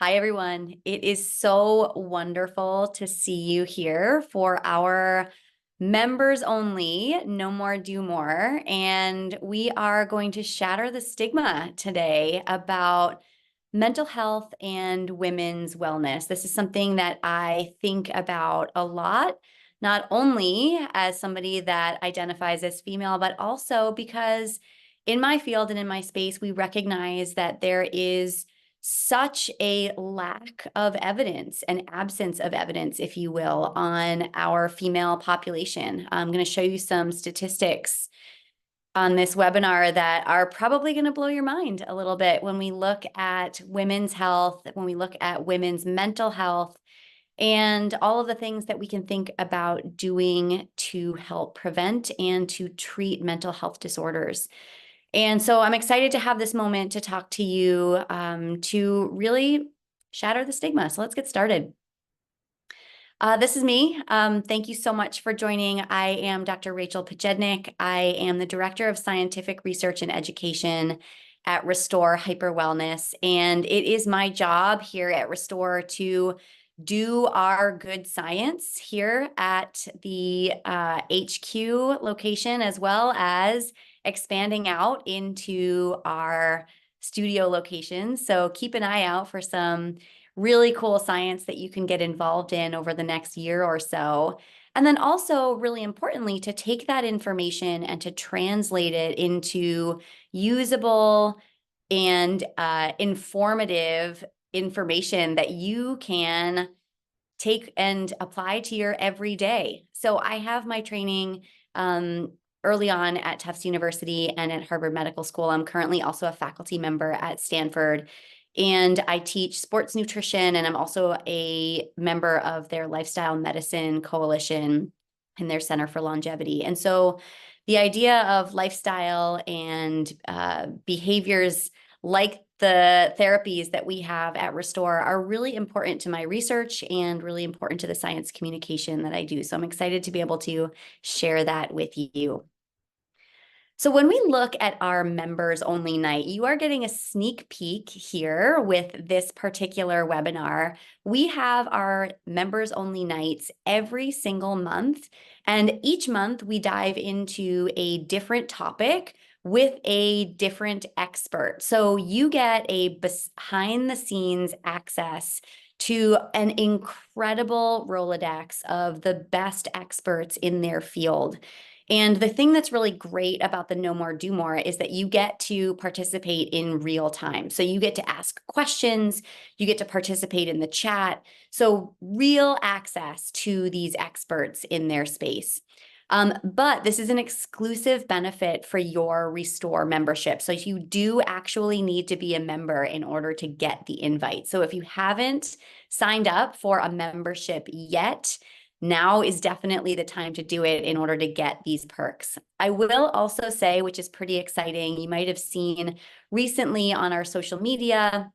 Hi, everyone. It is so wonderful to see you here for our members only, No More, Do More. And we are going to shatter the stigma today about mental health and women's wellness. This is something that I think about a lot, not only as somebody that identifies as female, but also because in my field and in my space, we recognize that there is such a lack of evidence, an absence of evidence, if you will, on our female population. I'm going to show you some statistics on this webinar that are probably going to blow your mind a little bit when we look at women's health, when we look at women's mental health, and all of the things that we can think about doing to help prevent and to treat mental health disorders. And so I'm excited to have this moment to talk to you to really shatter the stigma. So let's get started. This is me. Thank you so much for joining. I am Dr. Rachele Pojednic. I am the Director of Scientific Research and Education at Restore Hyper Wellness. And it is my job here at Restore to do our good science here at the HQ location, as well as expanding out into our studio locations. So keep an eye out for some really cool science that you can get involved in over the next year or so. And then also, really importantly, to take that information and to translate it into usable and informative information that you can take and apply to your everyday. So I have my training early on at Tufts University and at Harvard Medical School. I'm currently also a faculty member at Stanford, and I teach sports nutrition, and I'm also a member of their lifestyle medicine coalition and their Center for Longevity. And so the idea of lifestyle and behaviors like the therapies that we have at Restore are really important to my research and really important to the science communication that I do. So I'm excited to be able to share that with you. So when we look at our members only night, you are getting a sneak peek here with this particular webinar. We have our members only nights every single month, and each month we dive into a different topic with a different expert. So you get a behind the scenes access to an incredible Rolodex of the best experts in their field. And the thing that's really great about the No More, Do More is that you get to participate in real time. So you get to ask questions, you get to participate in the chat. So real access to these experts in their space. But this is an exclusive benefit for your Restore membership. So you do actually need to be a member in order to get the invite. So if you haven't signed up for a membership yet, now is definitely the time to do it in order to get these perks. I will also say, which is pretty exciting, you might have seen recently on our social media,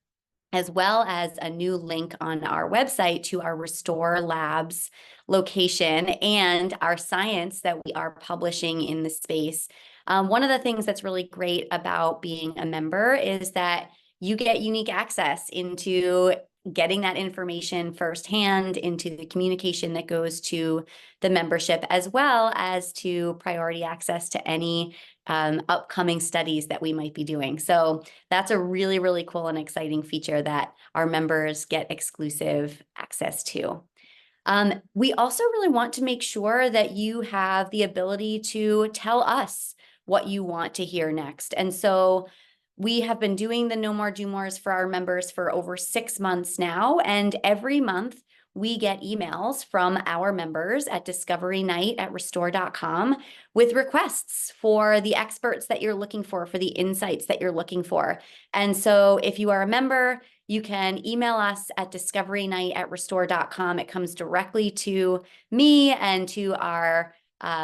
as well as a new link on our website to our Restore Labs location and our science that we are publishing in the space. One of the things that's really great about being a member is that you get unique access into getting that information firsthand, into the communication that goes to the membership, as well as to priority access to any upcoming studies that we might be doing. So that's a really, really cool and exciting feature that our members get exclusive access to. We also really want to make sure that you have the ability to tell us what you want to hear next. And so we have been doing the No More, Do Mores for our members for over 6 months now. And every month we get emails from our members at discoverynight@restore.com with requests for the experts that you're looking for the insights that you're looking for. And so if you are a member, you can email us at discoverynight@restore.com. It comes directly to me and to our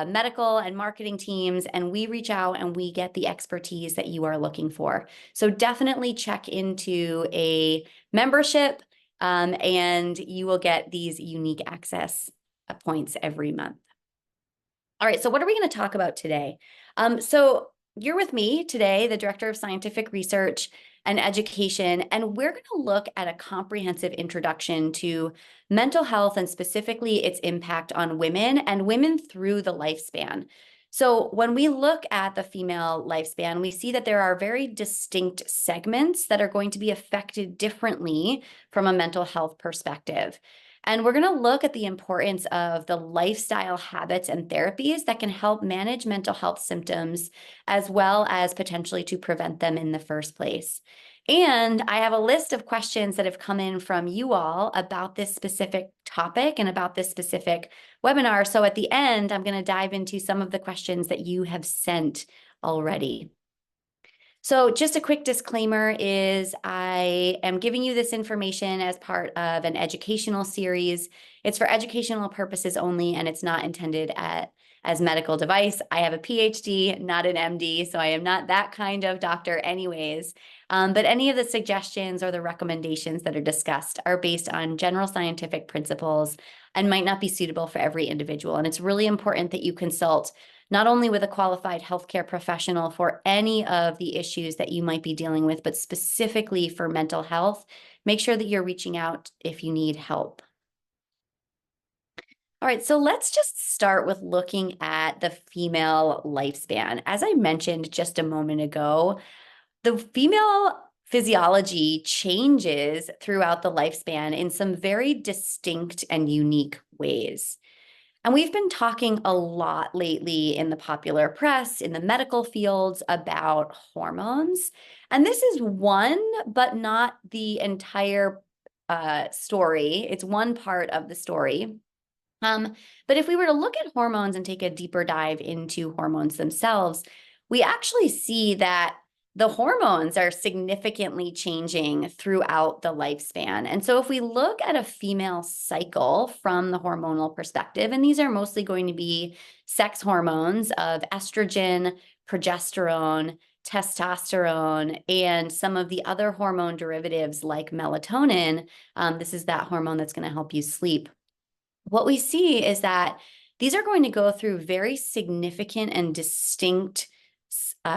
medical and marketing teams, and we reach out and we get the expertise that you are looking for. So definitely check into a membership and you will get these unique access points every month. All right, so what are we going to talk about today? So you're with me today, the Director of Scientific Research and Education, and we're going to look at a comprehensive introduction to mental health and specifically its impact on women and women through the lifespan. So when we look at the female lifespan, we see that there are very distinct segments that are going to be affected differently from a mental health perspective. And we're going to look at the importance of the lifestyle habits and therapies that can help manage mental health symptoms, as well as potentially to prevent them in the first place. And I have a list of questions that have come in from you all about this specific topic and about this specific webinar. So at the end, I'm going to dive into some of the questions that you have sent already. So just a quick disclaimer is I am giving you this information as part of an educational series. It's for educational purposes only, and it's not intended as medical device. I have a PhD, not an MD, so I am not that kind of doctor anyways. But any of the suggestions or the recommendations that are discussed are based on general scientific principles and might not be suitable for every individual. And it's really important that you consult not only with a qualified healthcare professional for any of the issues that you might be dealing with, but specifically for mental health. Make sure that you're reaching out if you need help. All right, so let's just start with looking at the female lifespan. As I mentioned just a moment ago, the female physiology changes throughout the lifespan in some very distinct and unique ways. And we've been talking a lot lately in the popular press, in the medical fields, about hormones. And this is one, but not the entire story. It's one part of the story. But if we were to look at hormones and take a deeper dive into hormones themselves, we actually see that the hormones are significantly changing throughout the lifespan. And so if we look at a female cycle from the hormonal perspective, and these are mostly going to be sex hormones of estrogen, progesterone, testosterone, and some of the other hormone derivatives like melatonin. This is that hormone that's going to help you sleep. What we see is that these are going to go through very significant and distinct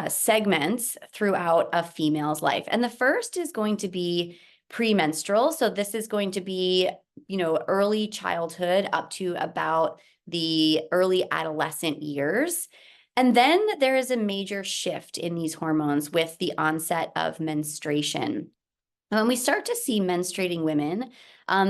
segments throughout a female's life. And the first is going to be premenstrual. So this is going to be, early childhood up to about the early adolescent years. And then there is a major shift in these hormones with the onset of menstruation. When we start to see menstruating women,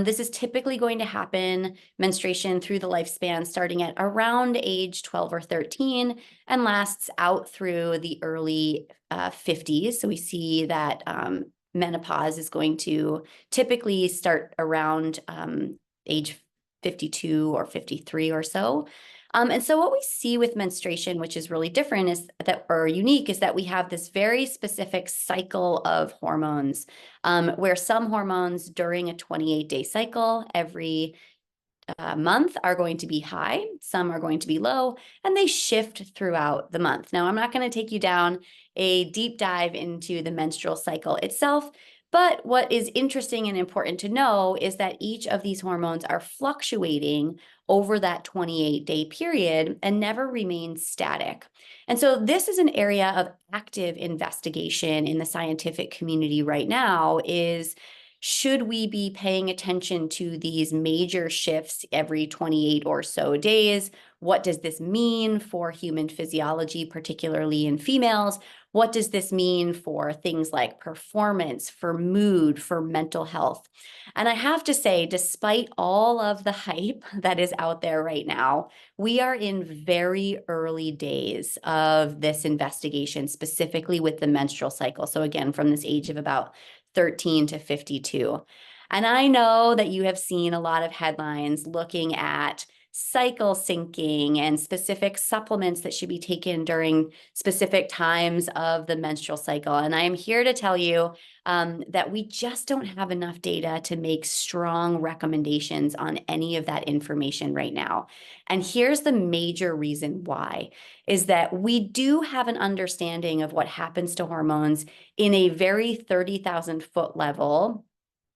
this is typically going to happen, menstruation through the lifespan, starting at around age 12 or 13 and lasts out through the early 50s. So we see that menopause is going to typically start around age 52 or 53 or so. And so what we see with menstruation, which is really different or unique, is that we have this very specific cycle of hormones, where some hormones during a 28-day cycle every month are going to be high, some are going to be low, and they shift throughout the month. Now, I'm not going to take you down a deep dive into the menstrual cycle itself, but what is interesting and important to know is that each of these hormones are fluctuating over that 28-day period and never remain static. And so this is an area of active investigation in the scientific community right now is, should we be paying attention to these major shifts every 28 or so days? What does this mean for human physiology, particularly in females? What does this mean for things like performance, for mood, for mental health? And I have to say, despite all of the hype that is out there right now, we are in very early days of this investigation, specifically with the menstrual cycle. So again, from this age of about 13 to 52. And I know that you have seen a lot of headlines looking at cycle syncing and specific supplements that should be taken during specific times of the menstrual cycle. And I am here to tell you that we just don't have enough data to make strong recommendations on any of that information right now. And here's the major reason why, is that we do have an understanding of what happens to hormones in a very 30,000 foot level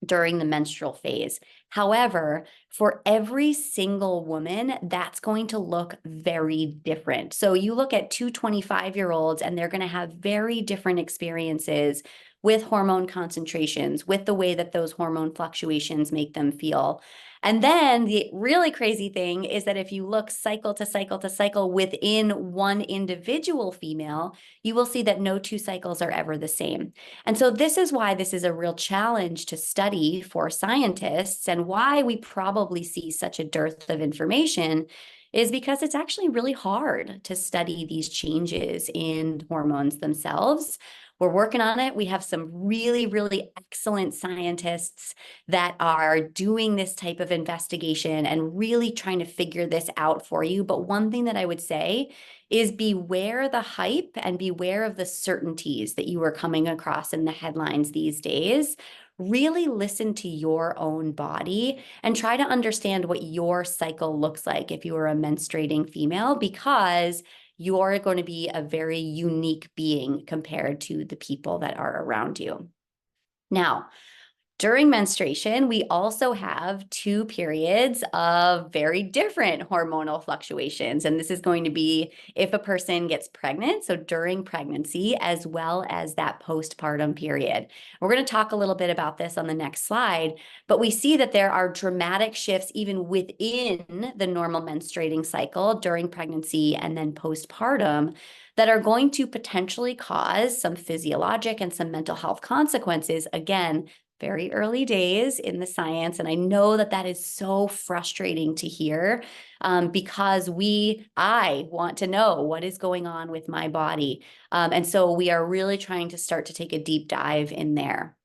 during the menstrual phase. However, for every single woman, that's going to look very different. So you look at two 25-year-olds and they're going to have very different experiences with hormone concentrations, with the way that those hormone fluctuations make them feel. And then the really crazy thing is that if you look cycle to cycle to cycle within one individual female, you will see that no two cycles are ever the same. And so this is why this is a real challenge to study for scientists, and why we probably see such a dearth of information is because it's actually really hard to study these changes in hormones themselves. We're working on it. We have some really, really excellent scientists that are doing this type of investigation and really trying to figure this out for you. But one thing that I would say is beware the hype and beware of the certainties that you are coming across in the headlines these days. Really listen to your own body and try to understand what your cycle looks like if you are a menstruating female, because you're going to be a very unique being compared to the people that are around you. Now, during menstruation, we also have two periods of very different hormonal fluctuations. And this is going to be if a person gets pregnant, so during pregnancy, as well as that postpartum period. We're going to talk a little bit about this on the next slide, but we see that there are dramatic shifts even within the normal menstruating cycle during pregnancy and then postpartum that are going to potentially cause some physiologic and some mental health consequences. Again, very early days in the science. And I know that that is so frustrating to hear, because I want to know what is going on with my body. And so we are really trying to start to take a deep dive in there.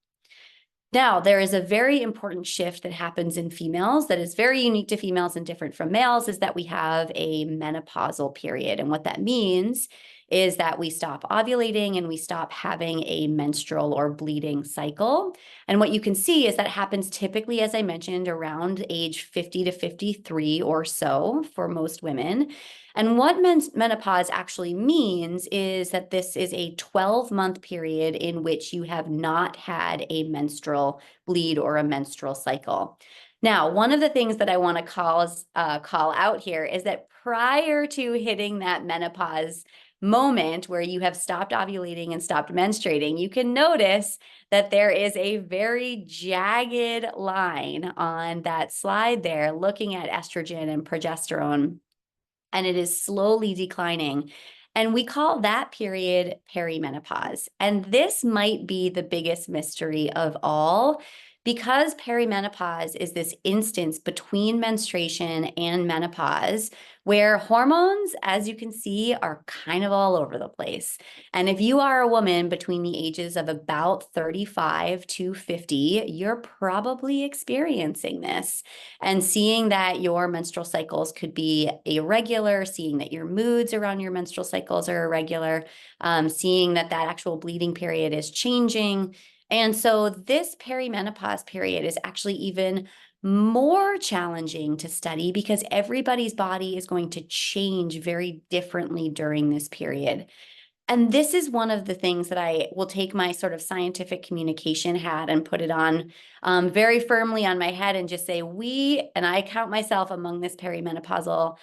Now, there is a very important shift that happens in females that is very unique to females and different from males, is that we have a menopausal period. And what that means is that we stop ovulating and we stop having a menstrual or bleeding cycle. And what you can see is that happens typically, as I mentioned, around age 50 to 53 or so for most women. And what menopause actually means is that this is a 12-month period in which you have not had a menstrual bleed or a menstrual cycle. Now, one of the things that I want to call out here is that prior to hitting that menopause moment where you have stopped ovulating and stopped menstruating, you can notice that there is a very jagged line on that slide there looking at estrogen and progesterone, and it is slowly declining. And we call that period perimenopause. And this might be the biggest mystery of all, because perimenopause is this instance between menstruation and menopause where hormones, as you can see, are kind of all over the place. And if you are a woman between the ages of about 35 to 50, you're probably experiencing this and seeing that your menstrual cycles could be irregular, seeing that your moods around your menstrual cycles are irregular, seeing that that actual bleeding period is changing. And so this perimenopause period is actually even more challenging to study because everybody's body is going to change very differently during this period. And this is one of the things that I will take my sort of scientific communication hat and put it on very firmly on my head and just say, and I count myself among this perimenopausal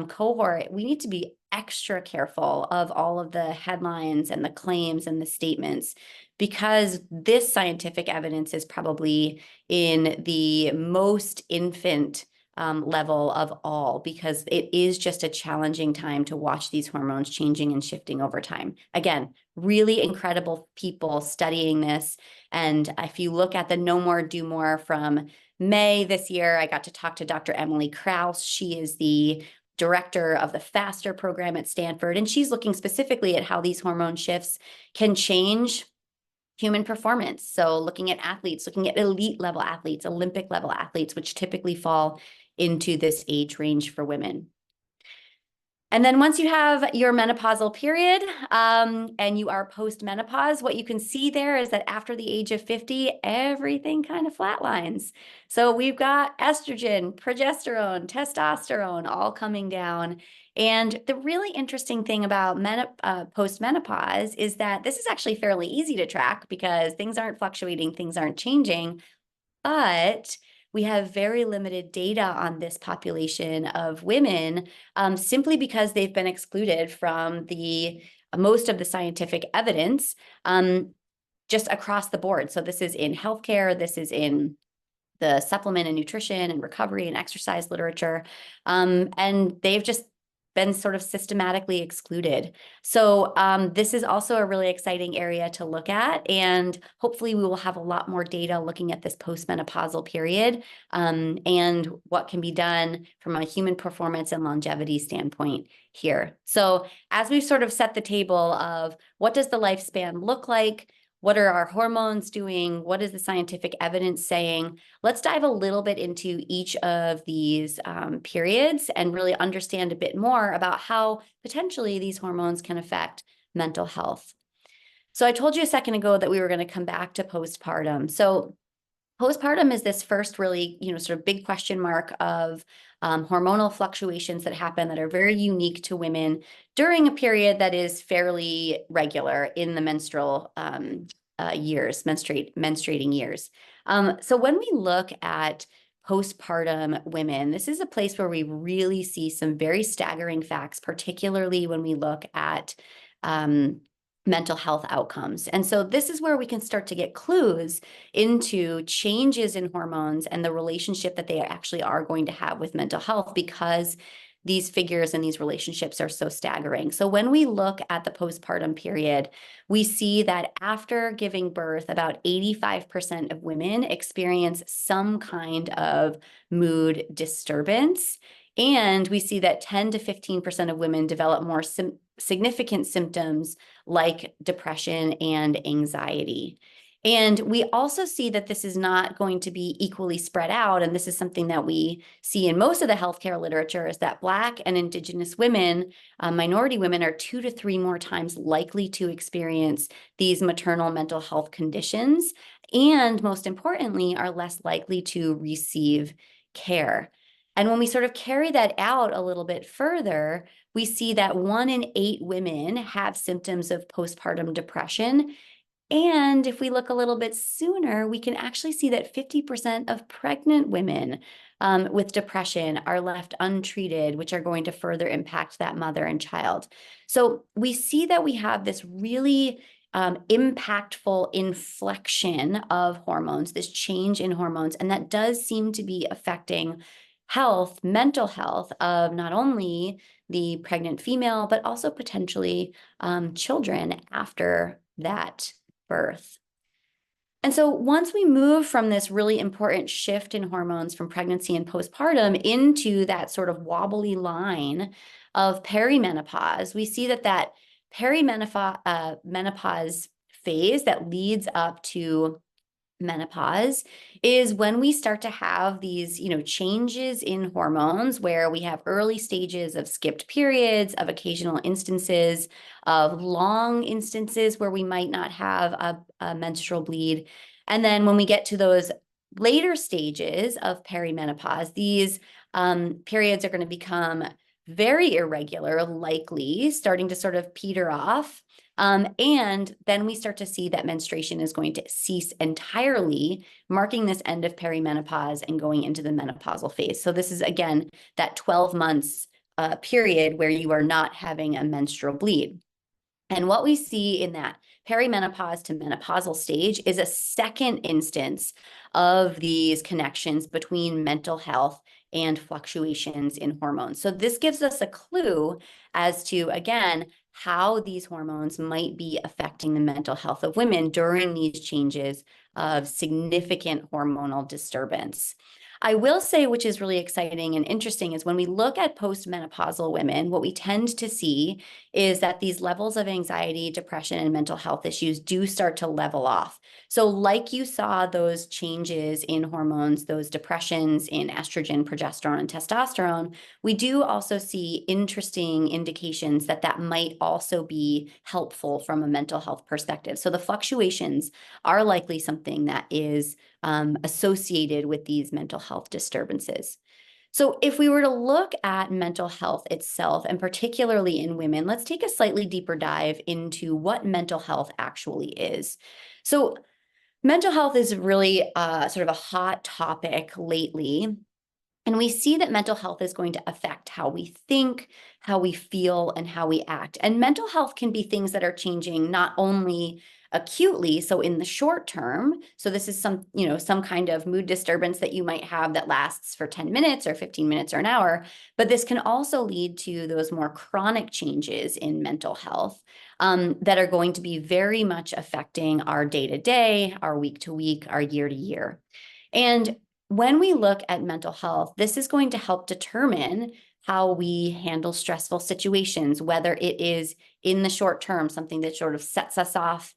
cohort, we need to be extra careful of all of the headlines and the claims and the statements, because this scientific evidence is probably in the most infant level of all, because it is just a challenging time to watch these hormones changing and shifting over time. Again, really incredible people studying this. And if you look at the Know More, Do More from May this year, I got to talk to Dr. Emily Krauss. She is the director of the FASTER program at Stanford, and she's looking specifically at how these hormone shifts can change human performance. So looking at athletes, looking at elite level athletes, Olympic level athletes, which typically fall into this age range for women. And then once you have your menopausal period and you are post-menopause, what you can see there is that after the age of 50, everything kind of flatlines. So we've got estrogen, progesterone, testosterone all coming down. And the really interesting thing about post-menopause is that this is actually fairly easy to track because things aren't fluctuating, things aren't changing. but we have very limited data on this population of women, simply because they've been excluded from the most of the scientific evidence, just across the board. So this is in healthcare, this is in the supplement and nutrition and recovery and exercise literature. And they've just been sort of systematically excluded. So this is also a really exciting area to look at. And hopefully we will have a lot more data looking at this postmenopausal period, and what can be done from a human performance and longevity standpoint here. So as we've sort of set the table of what does the lifespan look like, what are our hormones doing? What is the scientific evidence saying? Let's dive a little bit into each of these periods and really understand a bit more about how potentially these hormones can affect mental health. So I told you a second ago that we were going to come back to postpartum. So postpartum is this first really, sort of big question mark of hormonal fluctuations that happen that are very unique to women during a period that is fairly regular in the menstrual years, menstruating years. So when we look at postpartum women, this is a place where we really see some very staggering facts, particularly when we look at mental health outcomes. And so this is where we can start to get clues into changes in hormones and the relationship that they actually are going to have with mental health, because these figures and these relationships are so staggering. So when we look at the postpartum period, we see that after giving birth, about 85% of women experience some kind of mood disturbance. And we see that 10 to 15% of women develop more significant symptoms like depression and anxiety. And we also see that this is not going to be equally spread out. And this is something that we see in most of the healthcare literature, is that Black and Indigenous women, minority women, are 2 to 3 more times likely to experience these maternal mental health conditions. And most importantly, are less likely to receive care. And when we sort of carry that out a little bit further, we see that 1 in 8 women have symptoms of postpartum depression. And if we look a little bit sooner, we can actually see that 50% of pregnant women with depression are left untreated, which are going to further impact that mother and child. So we see that we have this really impactful inflection of hormones, this change in hormones, and that does seem to be affecting health, mental health of not only the pregnant female, but also potentially children after that birth. And so once we move from this really important shift in hormones from pregnancy and postpartum into that sort of wobbly line of perimenopause, we see that perimenopause phase that leads up to menopause is when we start to have these, changes in hormones, where we have early stages of skipped periods, of occasional instances of long instances where we might not have a menstrual bleed. And then when we get to those later stages of perimenopause, these periods are going to become very irregular, likely starting to sort of peter off. And then we start to see that menstruation is going to cease entirely, marking this end of perimenopause and going into the menopausal phase. So this is, again, that 12 months period where you are not having a menstrual bleed. And what we see in that perimenopause to menopausal stage is a second instance of these connections between mental health and fluctuations in hormones. So this gives us a clue as to, again, how these hormones might be affecting the mental health of women during these changes of significant hormonal disturbance. I will say, which is really exciting and interesting, is when we look at postmenopausal women, what we tend to see is that these levels of anxiety, depression, and mental health issues do start to level off. So like you saw those changes in hormones, those depressions in estrogen, progesterone, and testosterone, we do also see interesting indications that that might also be helpful from a mental health perspective. So the fluctuations are likely something that is associated with these mental health disturbances. So if we were to look at mental health itself, and particularly in women, let's take a slightly deeper dive into what mental health actually is. So Mental health is really sort of a hot topic lately. And we see that mental health is going to affect how we think, how we feel, and how we act. And mental health can be things that are changing not only acutely, so in the short term. So this is some kind of mood disturbance that you might have that lasts for 10 minutes or 15 minutes or an hour. But this can also lead to those more chronic changes in mental health that are going to be very much affecting our day to day, our week to week, our year to year. And when we look at mental health, this is going to help determine how we handle stressful situations, whether it is in the short term, something that sort of sets us off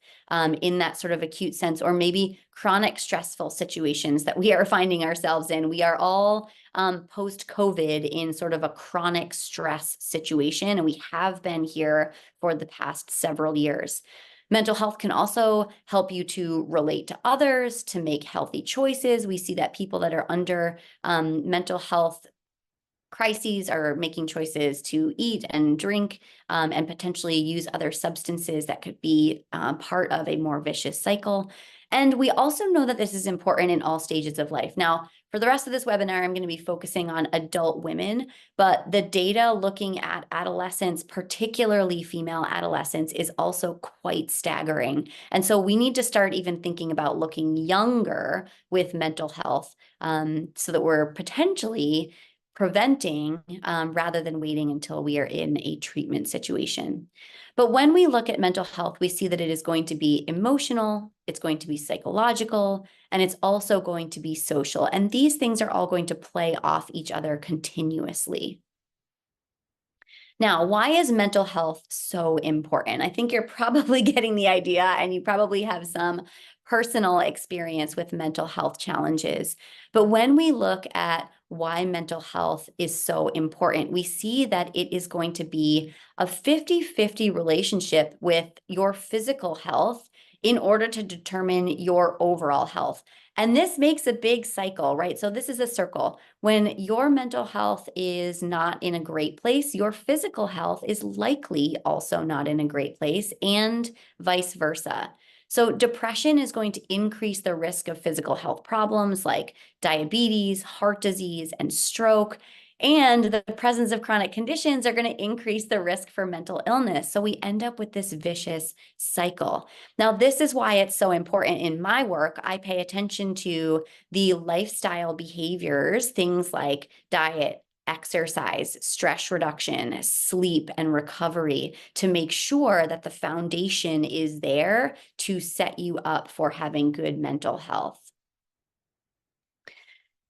in that sort of acute sense, or maybe chronic stressful situations that we are finding ourselves in. We are all post-COVID in sort of a chronic stress situation, and we have been here for the past several years. Mental health can also help you to relate to others, to make healthy choices. We see that people that are under mental health crises are making choices to eat and drink and potentially use other substances that could be part of a more vicious cycle. And we also know that this is important in all stages of life. Now, for the rest of this webinar, I'm going to be focusing on adult women, but the data looking at adolescents, particularly female adolescents, is also quite staggering. And so we need to start even thinking about looking younger with mental health so that we're potentially preventing rather than waiting until we are in a treatment situation. But when we look at mental health, we see that it is going to be emotional, it's going to be psychological, and it's also going to be social. And these things are all going to play off each other continuously. Now, why is mental health so important? I think you're probably getting the idea, and you probably have some personal experience with mental health challenges. But when we look at why mental health is so important, we see that it is going to be a 50-50 relationship with your physical health in order to determine your overall health. And this makes a big cycle, right? So this is a circle. When your mental health is not in a great place, your physical health is likely also not in a great place, and vice versa. So depression is going to increase the risk of physical health problems like diabetes, heart disease, and stroke. And the presence of chronic conditions are going to increase the risk for mental illness. So we end up with this vicious cycle. Now, this is why it's so important in my work. I pay attention to the lifestyle behaviors, things like diet, exercise, stress reduction, sleep, and recovery to make sure that the foundation is there to set you up for having good mental health.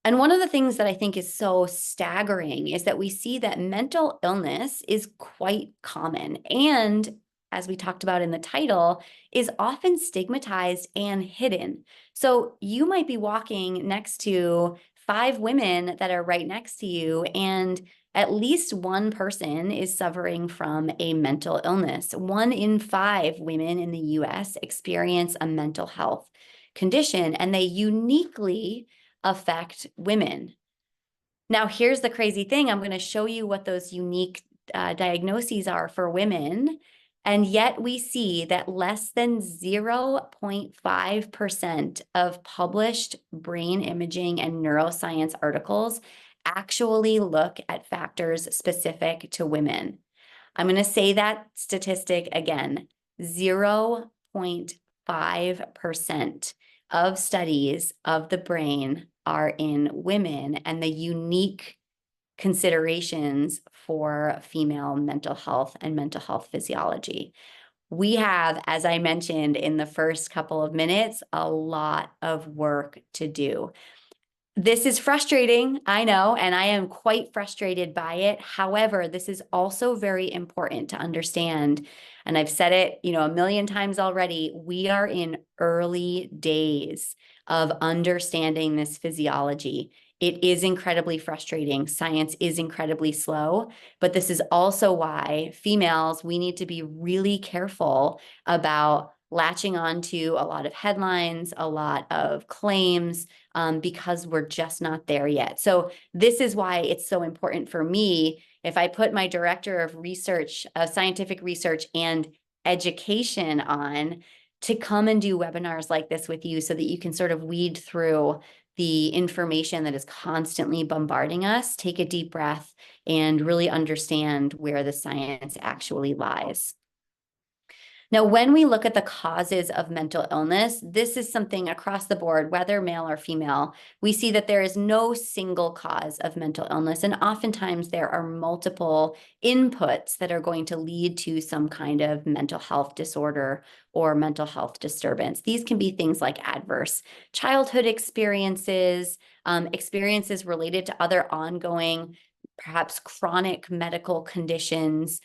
And one of the things that I think is so staggering is that we see that mental illness is quite common. And as we talked about in the title, is often stigmatized and hidden. So you might be walking next to 5 women that are right next to you, and at least one person is suffering from a mental illness. 1 in 5 women in the US experience a mental health condition, and they uniquely affect women. Now, here's the crazy thing. I'm going to show you what those unique diagnoses are for women. And yet we see that less than 0.5% of published brain imaging and neuroscience articles actually look at factors specific to women. I'm going to say that statistic again, 0.5% of studies of the brain are in women, and the unique considerations for female mental health and mental health physiology. We have, as I mentioned in the first couple of minutes, a lot of work to do. This is frustrating, I know, and I am quite frustrated by it. However, this is also very important to understand. And I've said it, a million times already. We are in early days of understanding this physiology. It is incredibly frustrating. Science is incredibly slow, but this is also why females, we need to be really careful about latching on to a lot of headlines, a lot of claims, because we're just not there yet. So this is why it's so important for me. If I put my director of research, scientific research and education on, to come and do webinars like this with you so that you can sort of weed through the information that is constantly bombarding us, take a deep breath, and really understand where the science actually lies. Now, when we look at the causes of mental illness, this is something across the board, whether male or female, we see that there is no single cause of mental illness. And oftentimes there are multiple inputs that are going to lead to some kind of mental health disorder or mental health disturbance. These can be things like adverse childhood experiences, experiences related to other ongoing, perhaps chronic medical conditions,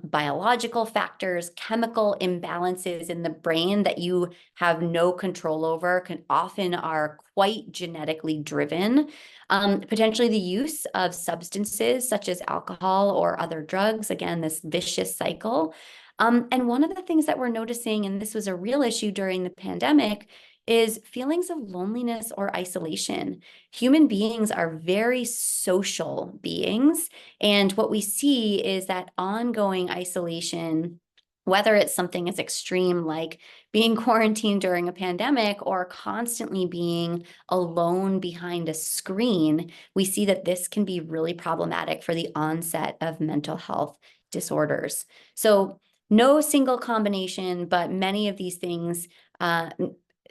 biological factors, chemical imbalances in the brain that you have no control over, can often are quite genetically driven. Potentially the use of substances such as alcohol or other drugs, again, this vicious cycle. And one of the things that we're noticing, and this was a real issue during the pandemic, is feelings of loneliness or isolation. Human beings are very social beings. And what we see is that ongoing isolation, whether it's something as extreme like being quarantined during a pandemic or constantly being alone behind a screen, we see that this can be really problematic for the onset of mental health disorders. So no single combination, but many of these things,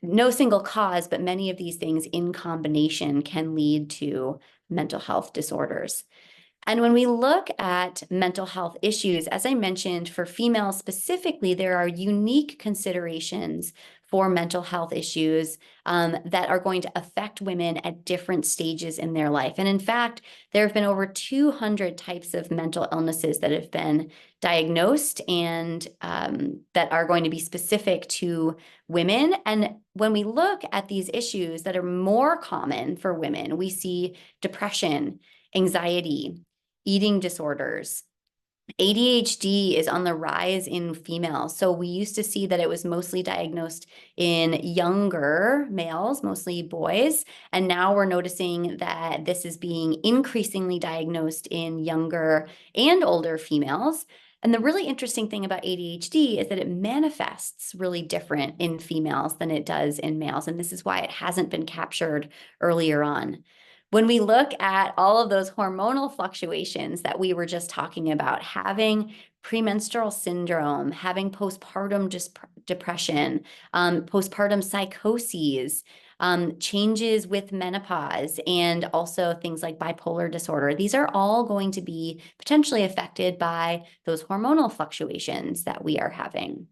no single cause, but many of these things in combination can lead to mental health disorders. And when we look at mental health issues, as I mentioned, for females specifically, there are unique considerations for mental health issues that are going to affect women at different stages in their life. And in fact, there have been over 200 types of mental illnesses that have been diagnosed and that are going to be specific to women. And when we look at these issues that are more common for women, we see depression, anxiety, eating disorders. ADHD is on the rise in females. So we used to see that it was mostly diagnosed in younger males, mostly boys. And now we're noticing that this is being increasingly diagnosed in younger and older females. And the really interesting thing about ADHD is that it manifests really different in females than it does in males. And this is why it hasn't been captured earlier on. When we look at all of those hormonal fluctuations that we were just talking about, having premenstrual syndrome, having postpartum depression, postpartum psychoses, changes with menopause, and also things like bipolar disorder, these are all going to be potentially affected by those hormonal fluctuations that we are having.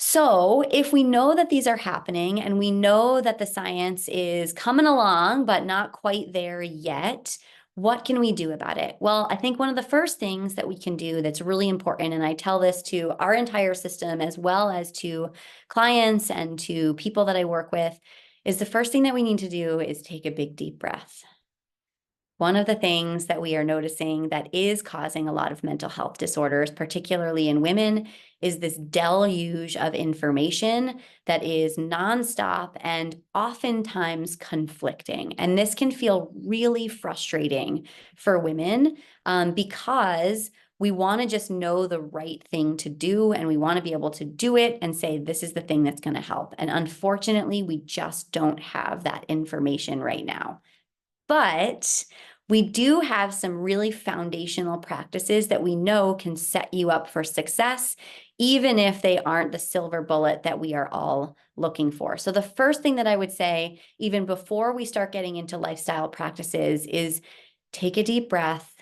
So if we know that these are happening and we know that the science is coming along, but not quite there yet, what can we do about it? Well, I think one of the first things that we can do that's really important, and I tell this to our entire system as well as to clients and to people that I work with, is the first thing that we need to do is take a big deep breath. One of the things that we are noticing that is causing a lot of mental health disorders, particularly in women, is this deluge of information that is nonstop and oftentimes conflicting. And this can feel really frustrating for women because we want to just know the right thing to do and we want to be able to do it and say, this is the thing that's going to help. And unfortunately, we just don't have that information right now. But we do have some really foundational practices that we know can set you up for success, even if they aren't the silver bullet that we are all looking for. So the first thing that I would say, even before we start getting into lifestyle practices, is take a deep breath,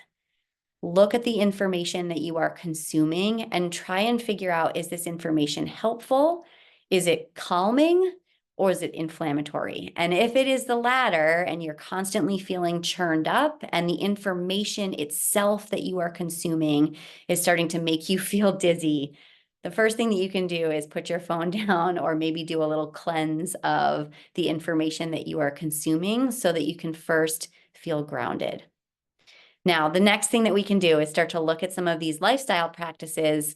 look at the information that you are consuming, and try and figure out, is this information helpful? Is it calming? Or is it inflammatory? And if it is the latter and you're constantly feeling churned up and the information itself that you are consuming is starting to make you feel dizzy, the first thing that you can do is put your phone down or maybe do a little cleanse of the information that you are consuming so that you can first feel grounded. Now, the next thing that we can do is start to look at some of these lifestyle practices,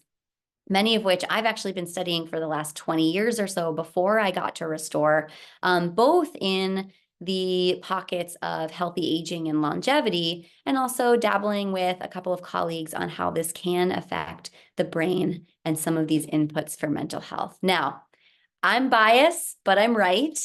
many of which I've actually been studying for the last 20 years or so before I got to Restore, both in the pockets of healthy aging and longevity, and also dabbling with a couple of colleagues on how this can affect the brain and some of these inputs for mental health. Now, I'm biased, but I'm right.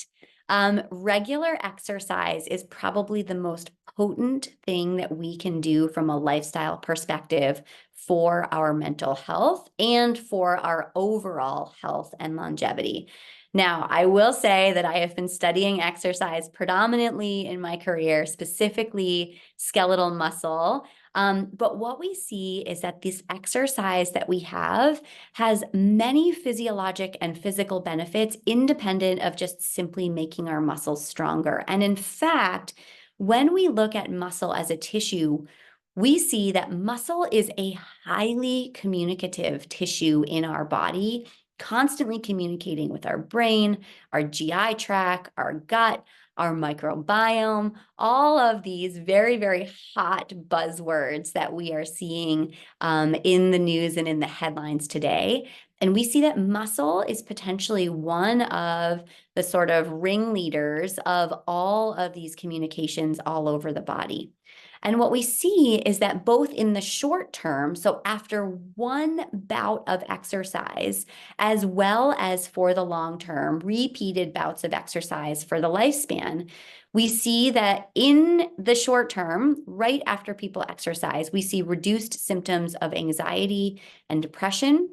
Regular exercise is probably the most potent thing that we can do from a lifestyle perspective for our mental health and for our overall health and longevity. Now, I will say that I have been studying exercise predominantly in my career, specifically skeletal muscle. But what we see is that this exercise that we have has many physiologic and physical benefits independent of just simply making our muscles stronger. And in fact, when we look at muscle as a tissue, we see that muscle is a highly communicative tissue in our body, constantly communicating with our brain, our GI tract, our gut, our microbiome, all of these very, very hot buzzwords that we are seeing in the news and in the headlines today. And we see that muscle is potentially one of the sort of ringleaders of all of these communications all over the body. And what we see is that both in the short term, so after one bout of exercise, as well as for the long term, repeated bouts of exercise for the lifespan, we see that in the short term, right after people exercise, we see reduced symptoms of anxiety and depression,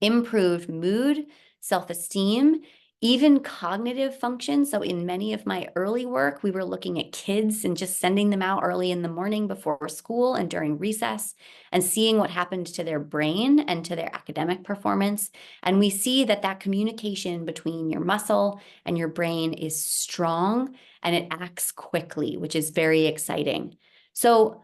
improved mood, self-esteem, even cognitive function. So in many of my early work, we were looking at kids and just sending them out early in the morning before school and during recess and seeing what happened to their brain and to their academic performance. And we see that that communication between your muscle and your brain is strong and it acts quickly, which is very exciting. So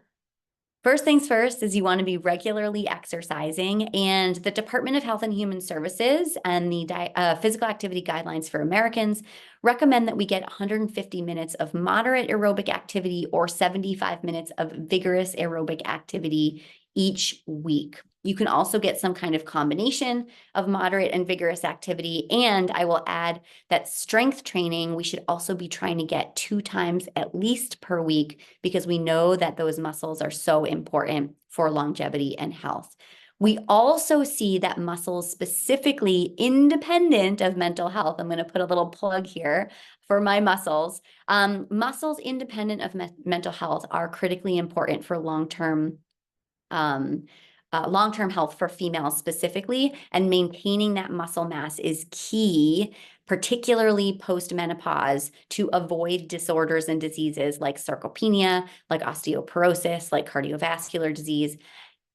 first things first is you want to be regularly exercising, and the Department of Health and Human Services and the Physical Activity Guidelines for Americans recommend that we get 150 minutes of moderate aerobic activity or 75 minutes of vigorous aerobic activity each week. You can also get some kind of combination of moderate and vigorous activity. And I will add that strength training, we should also be trying to get 2 times at least per week, because we know that those muscles are so important for longevity and health. We also see that muscles specifically independent of mental health. I'm going to put a little plug here for my muscles. Muscles independent of mental health are critically important for long-term health for females specifically, and maintaining that muscle mass is key, particularly post-menopause, to avoid disorders and diseases like sarcopenia, like osteoporosis, like cardiovascular disease.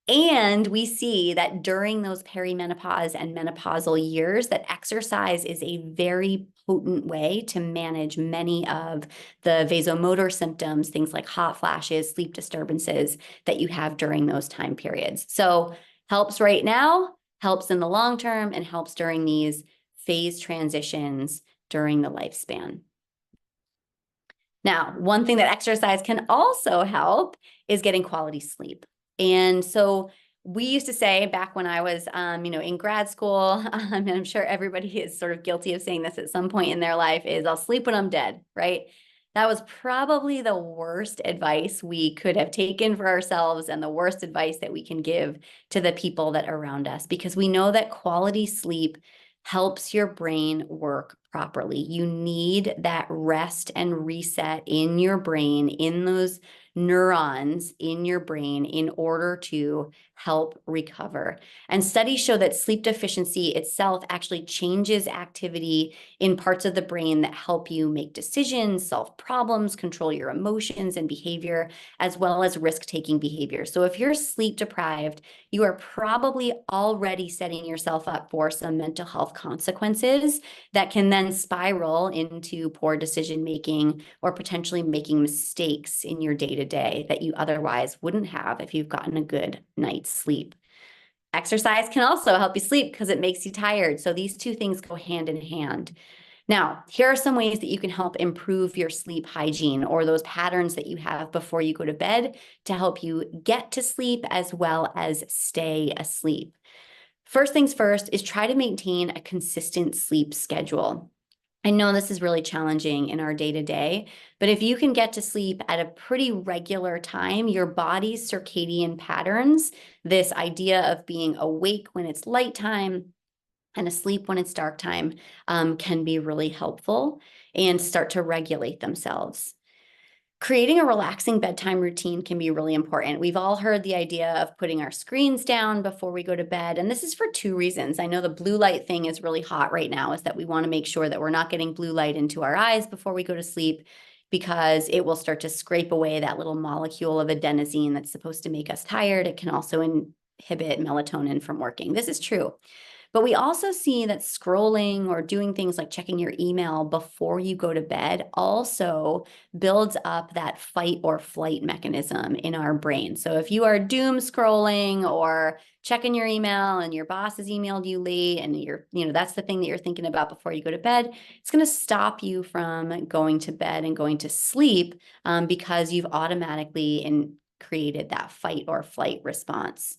And we see that during those perimenopause and menopausal years, that exercise is a very potent way to manage many of the vasomotor symptoms, things like hot flashes, sleep disturbances that you have during those time periods. So helps right now, helps in the long term, and helps during these phase transitions during the lifespan. Now, one thing that exercise can also help is getting quality sleep. And so we used to say back when I was, in grad school, and I'm sure everybody is sort of guilty of saying this at some point in their life, is I'll sleep when I'm dead, right? That was probably the worst advice we could have taken for ourselves and the worst advice that we can give to the people that are around us, because we know that quality sleep helps your brain work properly. You need that rest and reset in your brain, in those neurons in your brain, in order to help recover. And studies show that sleep deficiency itself actually changes activity in parts of the brain that help you make decisions, solve problems, control your emotions and behavior, as well as risk-taking behavior. So if you're sleep deprived, you are probably already setting yourself up for some mental health consequences that can then spiral into poor decision-making or potentially making mistakes in your day-to-day that you otherwise wouldn't have if you've gotten a good night's sleep. Exercise can also help you sleep because it makes you tired. So these two things go hand in hand. Now, here are some ways that you can help improve your sleep hygiene, or those patterns that you have before you go to bed, to help you get to sleep as well as stay asleep. First things first is try to maintain a consistent sleep schedule. I know this is really challenging in our day to day, but if you can get to sleep at a pretty regular time, your body's circadian patterns, this idea of being awake when it's light time and asleep when it's dark time, can be really helpful and start to regulate themselves. Creating a relaxing bedtime routine can be really important. We've all heard the idea of putting our screens down before we go to bed, and this is for two reasons. I know the blue light thing is really hot right now, is that we want to make sure that we're not getting blue light into our eyes before we go to sleep, because it will start to scrape away that little molecule of adenosine that's supposed to make us tired. It can also inhibit melatonin from working. This is true. But we also see that scrolling or doing things like checking your email before you go to bed also builds up that fight or flight mechanism in our brain. So if you are doom scrolling or checking your email and your boss has emailed you late and that's the thing that you're thinking about before you go to bed, it's going to stop you from going to bed and going to sleep, because you've automatically created that fight or flight response.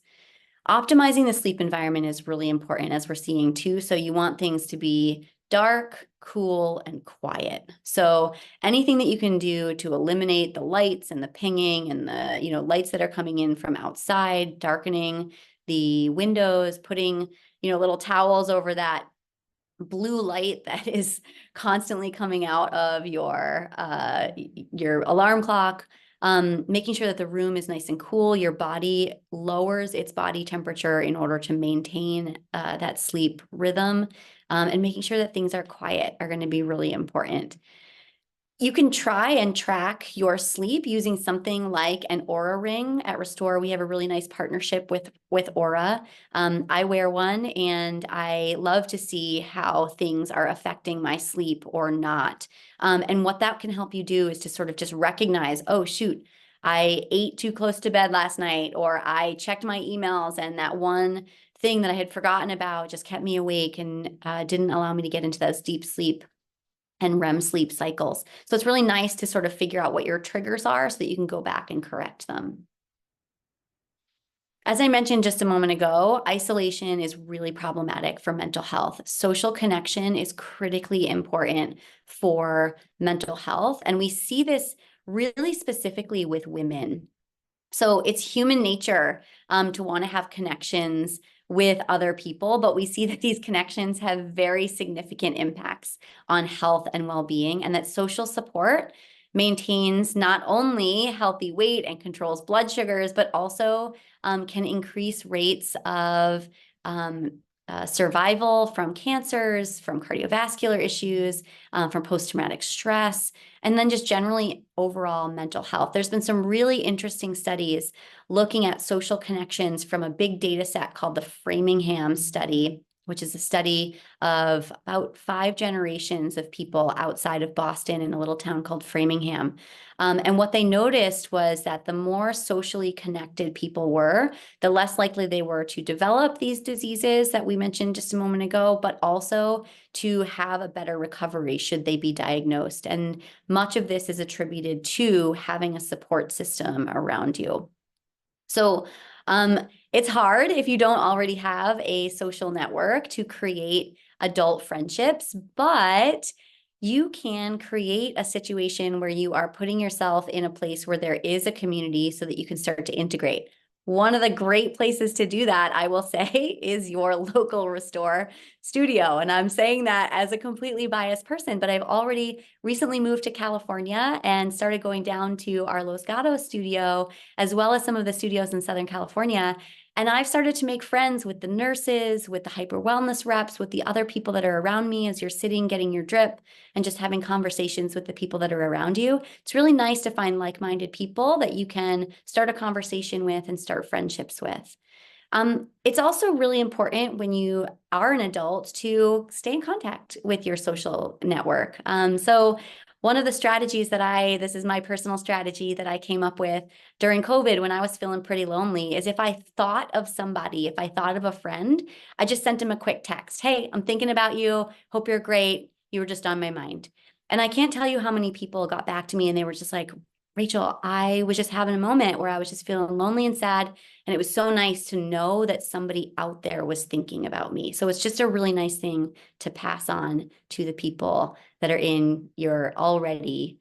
Optimizing the sleep environment is really important, as we're seeing too. So you want things to be dark, cool, and quiet. So anything that you can do to eliminate the lights and the pinging and the lights that are coming in from outside, darkening the windows, putting little towels over that blue light that is constantly coming out of your alarm clock, making sure that the room is nice and cool. Your body lowers its body temperature in order to maintain that sleep rhythm, and making sure that things are quiet are going to be really important. You can try and track your sleep using something like an Aura ring. At Restore, we have a really nice partnership with Aura. I wear one, and I love to see how things are affecting my sleep or not. And what that can help you do is to sort of just recognize, oh, shoot, I ate too close to bed last night, or I checked my emails and that one thing that I had forgotten about just kept me awake and didn't allow me to get into those deep sleep and REM sleep cycles. So it's really nice to sort of figure out what your triggers are so that you can go back and correct them. As I mentioned just a moment ago, isolation is really problematic for mental health. Social connection is critically important for mental health. And we see this really specifically with women. So it's human nature to want to have connections with other people, but we see that these connections have very significant impacts on health and well-being, and that social support maintains not only healthy weight and controls blood sugars, but also can increase rates of survival from cancers, from cardiovascular issues, from post-traumatic stress, and then just generally overall mental health. There's been some really interesting studies looking at social connections from a big data set called the Framingham study, which is a study of about 5 generations of people outside of Boston in a little town called Framingham. And what they noticed was that the more socially connected people were, the less likely they were to develop these diseases that we mentioned just a moment ago, but also to have a better recovery should they be diagnosed. And much of this is attributed to having a support system around you. So it's hard if you don't already have a social network to create adult friendships, but you can create a situation where you are putting yourself in a place where there is a community so that you can start to integrate. One of the great places to do that, I will say, is your local Restore studio. And I'm saying that as a completely biased person, but I've already recently moved to California and started going down to our Los Gatos studio, as well as some of the studios in Southern California. And I've started to make friends with the nurses, with the hyper wellness reps, with the other people that are around me as you're sitting, getting your drip, and just having conversations with the people that are around you. It's really nice to find like-minded people that you can start a conversation with and start friendships with. It's also really important when you are an adult to stay in contact with your social network. So one of the strategies this is my personal strategy that I came up with during COVID when I was feeling pretty lonely, is if I thought of somebody, if I thought of a friend, I just sent them a quick text. Hey, I'm thinking about you. Hope you're great. You were just on my mind. And I can't tell you how many people got back to me and they were just like, Rachel, I was just having a moment where I was just feeling lonely and sad. And it was so nice to know that somebody out there was thinking about me. So it's just a really nice thing to pass on to the people that are in your already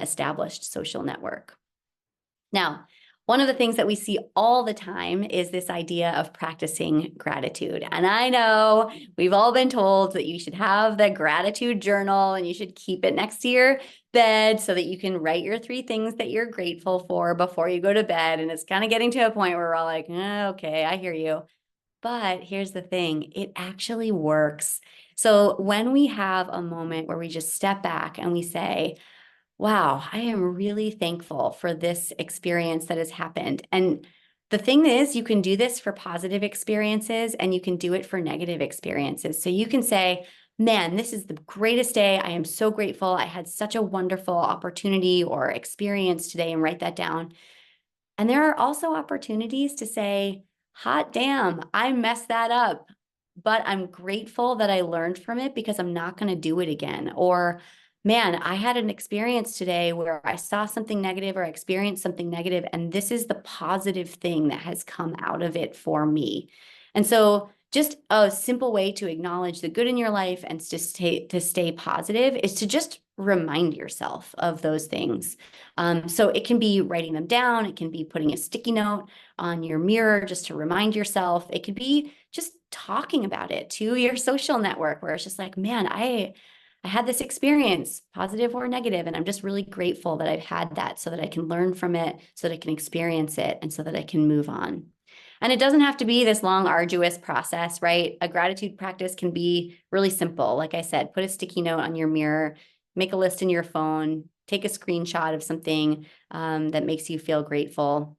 established social network. Now, one of the things that we see all the time is this idea of practicing gratitude. And I know we've all been told that you should have the gratitude journal and you should keep it next to your bed so that you can write your 3 things that you're grateful for before you go to bed. And it's kind of getting to a point where we're all like, okay, I hear you. But here's the thing, it actually works. So when we have a moment where we just step back and we say, wow, I am really thankful for this experience that has happened. And the thing is, you can do this for positive experiences and you can do it for negative experiences. So you can say, man, this is the greatest day. I am so grateful. I had such a wonderful opportunity or experience today, and write that down. And there are also opportunities to say, hot damn, I messed that up, but I'm grateful that I learned from it because I'm not going to do it again. Or, man, I had an experience today where I saw something negative or I experienced something negative, and this is the positive thing that has come out of it for me. And so just a simple way to acknowledge the good in your life and to stay positive is to just remind yourself of those things. So it can be writing them down. It can be putting a sticky note on your mirror just to remind yourself. It could be just talking about it to your social network where it's just like, man, I had this experience, positive or negative, and I'm just really grateful that I've had that so that I can learn from it, so that I can experience it, and so that I can move on. And it doesn't have to be this long, arduous process, right? A gratitude practice can be really simple. Like I said, put a sticky note on your mirror, make a list in your phone, take a screenshot of something that makes you feel grateful,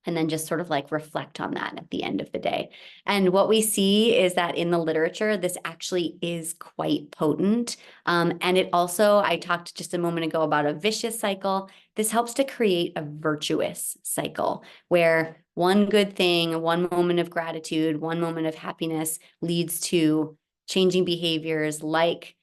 and then just sort of like reflect on that at the end of the day. And what we see is that in the literature, this actually is quite potent. And it also, I talked just a moment ago about a vicious cycle. This helps to create a virtuous cycle where one good thing, one moment of gratitude, one moment of happiness leads to changing behaviors like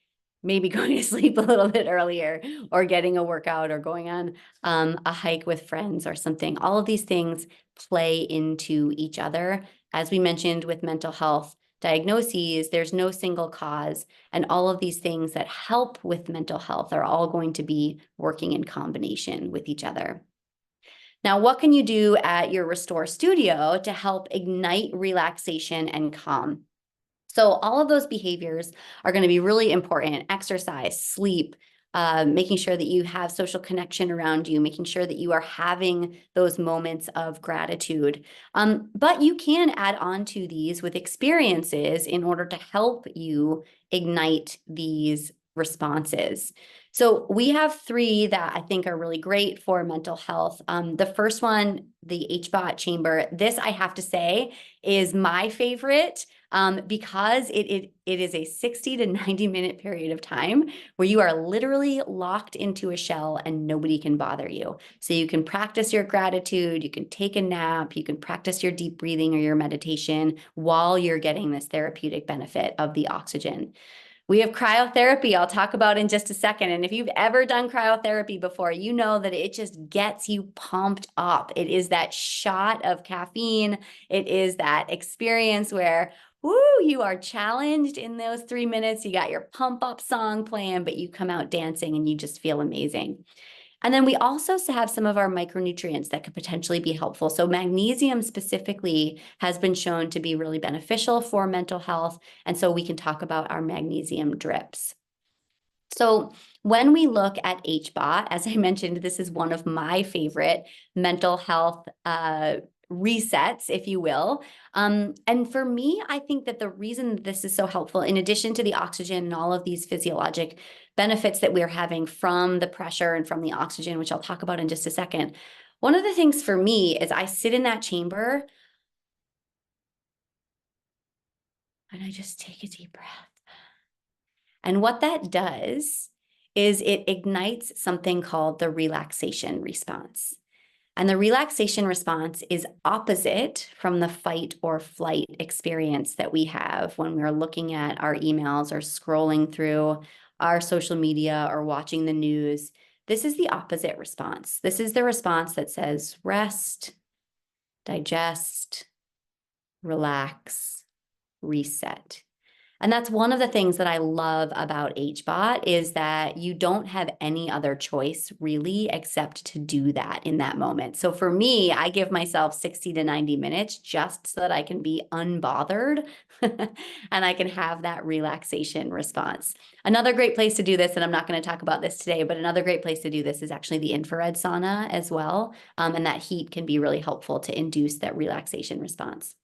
maybe going to sleep a little bit earlier or getting a workout or going on a hike with friends or something. All of these things play into each other. As we mentioned with mental health diagnoses, there's no single cause, and all of these things that help with mental health are all going to be working in combination with each other. Now, what can you do at your Restore Studio to help ignite relaxation and calm? So all of those behaviors are going to be really important. Exercise, sleep, making sure that you have social connection around you, making sure that you are having those moments of gratitude. But you can add on to these with experiences in order to help you ignite these responses. So we have 3 that I think are really great for mental health. The first one, the HBOT chamber, this I have to say is my favorite because it is a 60 to 90-minute period of time where you are literally locked into a shell and nobody can bother you. So you can practice your gratitude, you can take a nap, you can practice your deep breathing or your meditation while you're getting this therapeutic benefit of the oxygen. We have cryotherapy I'll talk about in just a second. And if you've ever done cryotherapy before, you know that it just gets you pumped up. It is that shot of caffeine. It is that experience where, woo, you are challenged in those 3 minutes. You got your pump up song playing, but you come out dancing and you just feel amazing. And then we also have some of our micronutrients that could potentially be helpful. So magnesium specifically has been shown to be really beneficial for mental health. And so we can talk about our magnesium drips. So when we look at HBOT, as I mentioned, this is one of my favorite mental health resets, if you will. And for me, I think that the reason this is so helpful, in addition to the oxygen and all of these physiologic benefits that we're having from the pressure and from the oxygen, which I'll talk about in just a second, one of the things for me is I sit in that chamber and I just take a deep breath. And what that does is it ignites something called the relaxation response. And the relaxation response is opposite from the fight or flight experience that we have when we're looking at our emails or scrolling through our social media or watching the news. this is the opposite response. This is the response that says rest, digest, relax, reset. And that's one of the things that I love about HBOT is that you don't have any other choice really except to do that in that moment. So for me, I give myself 60 to 90 minutes just so that I can be unbothered and I can have that relaxation response. Another great place to do this, and I'm not going to talk about this today, but another great place to do this is actually the infrared sauna as well. And that heat can be really helpful to induce that relaxation response.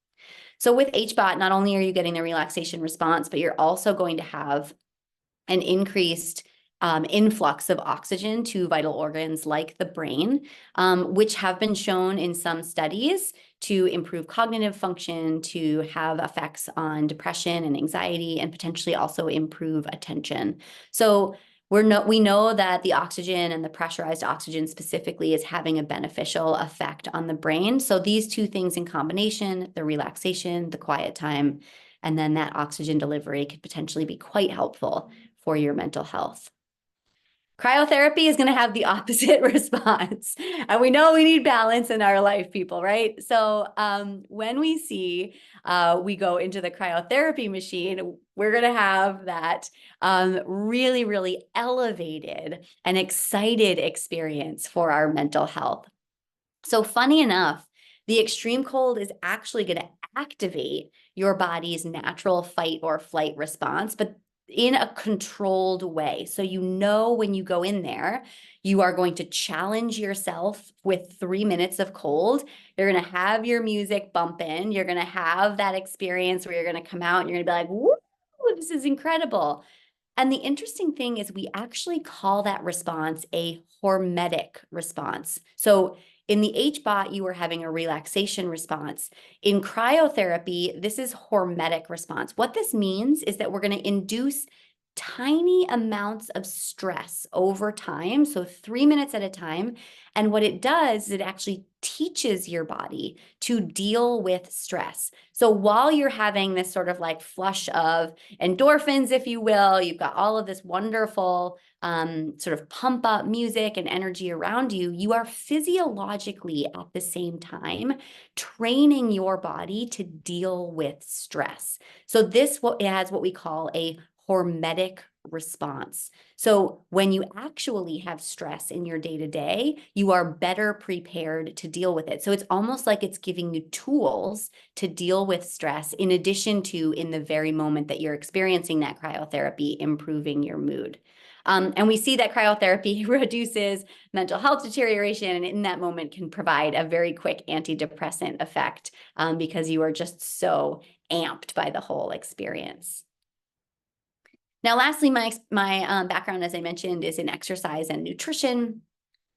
So with HBOT, not only are you getting the relaxation response, but you're also going to have an increased influx of oxygen to vital organs like the brain, which have been shown in some studies to improve cognitive function, to have effects on depression and anxiety, and potentially also improve attention. So we know that the oxygen and the pressurized oxygen specifically is having a beneficial effect on the brain. So these two things in combination, the relaxation, the quiet time, and then that oxygen delivery could potentially be quite helpful for your mental health. Cryotherapy is going to have the opposite response. And we know we need balance in our life, people, right? So when we we go into the cryotherapy machine, we're going to have that really, really elevated and excited experience for our mental health. So funny enough, the extreme cold is actually going to activate your body's natural fight or flight response, but in a controlled way. So you know when you go in there, you are going to challenge yourself with 3 minutes of cold. You're going to have your music bumping. You're going to have that experience where you're going to come out and you're going to be like, woo, this is incredible. And the interesting thing is we actually call that response a hormetic response. So in the HBOT, you are having a relaxation response. In cryotherapy, this is hormetic response. What this means is that we're going to induce tiny amounts of stress over time, so 3 minutes at a time. And what it does is it actually teaches your body to deal with stress. So while you're having this sort of like flush of endorphins, if you will, you've got all of this wonderful sort of pump up music and energy around you, you are physiologically at the same time training your body to deal with stress. So this has what we call a hormetic response. So when you actually have stress in your day-to-day, you are better prepared to deal with it. So it's almost like it's giving you tools to deal with stress in addition to, in the very moment that you're experiencing that cryotherapy, improving your mood. And we see that cryotherapy reduces mental health deterioration, and in that moment can provide a very quick antidepressant effect because you are just so amped by the whole experience. Now, lastly, my background, as I mentioned, is in exercise and nutrition.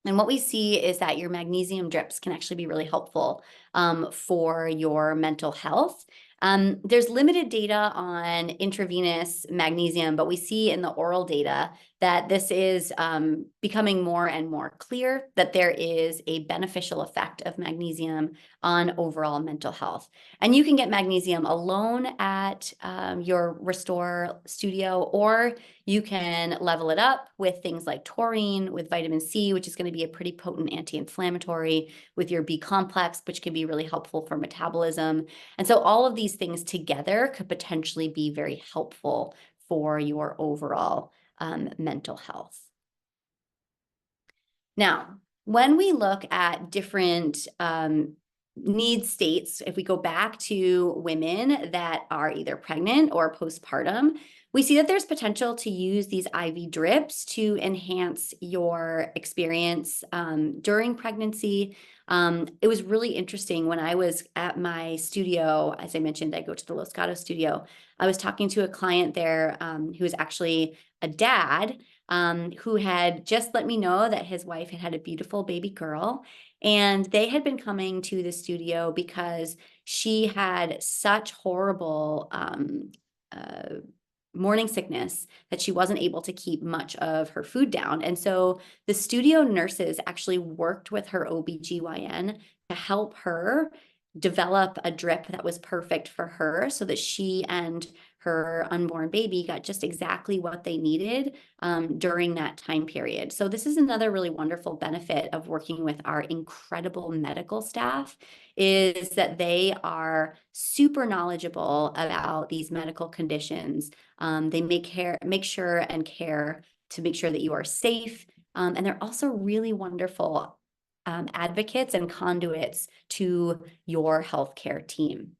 And what we see is that your magnesium drips can actually be really helpful for your mental health. There's limited data on intravenous magnesium, but we see in the oral data that this is becoming more and more clear that there is a beneficial effect of magnesium on overall mental health. And you can get magnesium alone at your Restore studio, or you can level it up with things like taurine, with vitamin C, which is going to be a pretty potent anti-inflammatory, with your B complex, which can be really helpful for metabolism. And so all of these things together could potentially be very helpful for your overall mental health. Now, when we look at different need states, if we go back to women that are either pregnant or postpartum, we see that there's potential to use these IV drips to enhance your experience during pregnancy. It was really interesting when I was at my studio. As I mentioned, I go to the Los Gatos studio. I was talking to a client there who was actually a dad who had just let me know that his wife had had a beautiful baby girl. And they had been coming to the studio because she had such horrible morning sickness that she wasn't able to keep much of her food down. And so the studio nurses actually worked with her OBGYN to help her develop a drip that was perfect for her so that she and her unborn baby got just exactly what they needed during that time period. So this is another really wonderful benefit of working with our incredible medical staff, is that they are super knowledgeable about these medical conditions. They make sure and care to make sure that you are safe. And they're also really wonderful advocates and conduits to your healthcare team.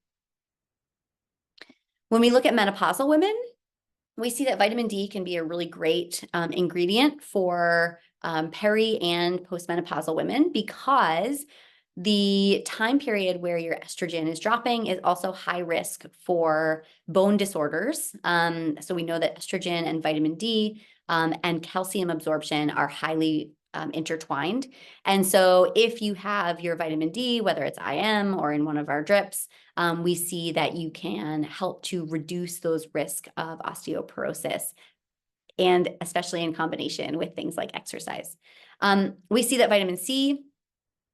When we look at menopausal women, we see that vitamin D can be a really great ingredient for peri and postmenopausal women, because the time period where your estrogen is dropping is also high risk for bone disorders. So we know that estrogen and vitamin D and calcium absorption are highly intertwined. And so if you have your vitamin D, whether it's IM or in one of our drips, we see that you can help to reduce those risks of osteoporosis, and especially in combination with things like exercise. We see that vitamin C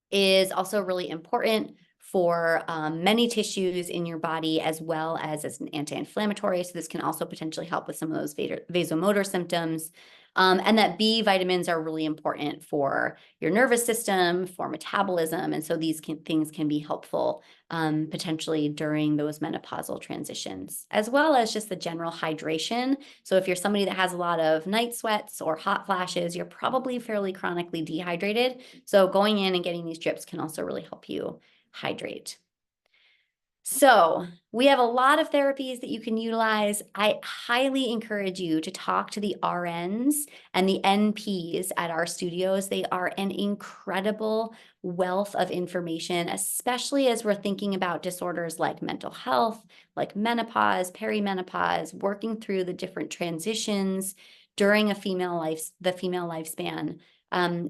is also really important for many tissues in your body, as well as an anti-inflammatory. So this can also potentially help with some of those vasomotor symptoms. And that B vitamins are really important for your nervous system, for metabolism. And so these things can be helpful potentially during those menopausal transitions, as well as just the general hydration. So if you're somebody that has a lot of night sweats or hot flashes, you're probably fairly chronically dehydrated. So going in and getting these drips can also really help you hydrate. So we have a lot of therapies that you can utilize. I highly encourage you to talk to the RNs and the NPs at our studios. They are an incredible wealth of information, especially as we're thinking about disorders like mental health, like menopause, perimenopause, working through the different transitions during the female lifespan.